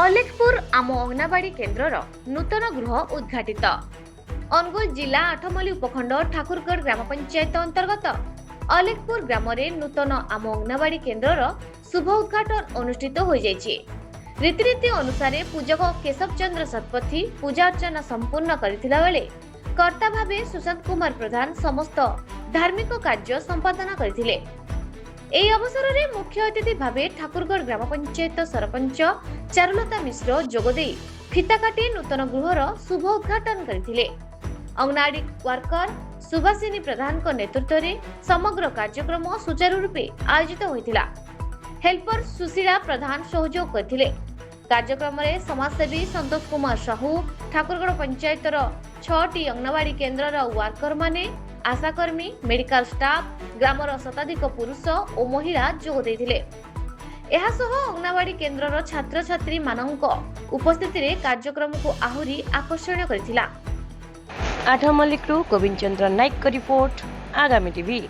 ଅଲେଖପୁର ଆମ ଅଙ୍ଗନାବାଡ଼ି କେନ୍ଦ୍ରର ନୂତନ ଗୃହ ଉଦ୍ଘାଟିତ। ଅନୁଗୁଳ ଜିଲ୍ଲା ଆଠମଲ୍ଲି ଉପଖଣ୍ଡ ଠାକୁରଗଡ଼ ଗ୍ରାମ ପଞ୍ଚାୟତ ଅନ୍ତର୍ଗତ ଅଲେଖପୁର ଗ୍ରାମରେ ନୂତନ ଆମ ଅଙ୍ଗନାବାଡ଼ି କେନ୍ଦ୍ରର ଶୁଭ ଉଦ୍ଘାଟନ ଅନୁଷ୍ଠିତ ହୋଇଯାଇଛି। ରୀତିନୀତି ଅନୁସାରେ ପୂଜକ କେଶବ ଚନ୍ଦ୍ର ଶତପଥୀ ପୂଜା ଅର୍ଚ୍ଚନା ସମ୍ପୂର୍ଣ୍ଣ କରିଥିଲା ବେଳେ କର୍ତ୍ତା ଭାବେ ସୁଶାନ୍ତ କୁମାର ପ୍ରଧାନ ସମସ୍ତ ଧାର୍ମିକ କାର୍ଯ୍ୟ ସମ୍ପାଦନ କରିଥିଲେ। ଏହି ଅବସରରେ ମୁଖ୍ୟ ଅତିଥି ଭାବେ ଠାକୁରଗଡ଼ ଗ୍ରାମ ପଞ୍ଚାୟତ ସରପଞ୍ଚ ଚାରୁଲତା ମିଶ୍ର ଯୋଗଦେଇ ଫିତା କାଟି ନୂତନ ଗୃହର ଶୁଭ ଉଦ୍ଘାଟନ କରିଥିଲେ। ଅଙ୍ଗନୱାଡି ୱାର୍କର ସୁଭାଷିନୀ ପ୍ରଧାନଙ୍କ ନେତୃତ୍ୱରେ ସମଗ୍ର କାର୍ଯ୍ୟକ୍ରମ ସୁଚାରୁ ରୂପେ ଆୟୋଜିତ ହୋଇଥିଲା। ହେଲ୍ପର ସୁଶୀଳା ପ୍ରଧାନ ସହଯୋଗ କରିଥିଲେ। କାର୍ଯ୍ୟକ୍ରମରେ ସମାଜସେବୀ ସନ୍ତୋଷ କୁମାର ସାହୁ, ଠାକୁରଗଡ଼ ପଞ୍ଚାୟତର 6ଟି ଅଙ୍ଗନୱାଡି କେନ୍ଦ୍ରର ୱାର୍କରମାନେ, ଆଶାକର୍ମୀ, ମେଡିକାଲ ଷ୍ଟାଫ, ଗ୍ରାମର ଶତାଧିକ ପୁରୁଷ ଓ ମହିଳା ଯୋଗ ଦେଇଥିଲେ। ଏହାସହ ଅଙ୍ଗନୱାଡି କେନ୍ଦ୍ରର ଛାତ୍ରଛାତ୍ରୀ ମାନଙ୍କ ଉପସ୍ଥିତିରେ କାର୍ଯ୍ୟକ୍ରମକୁ ଆହୁରି ଆକର୍ଷଣୀୟ କରିଥିଲା। आठमल्लिकरू गोविंद चंद्र नाइक रिपोर्ट आगामी टीवी।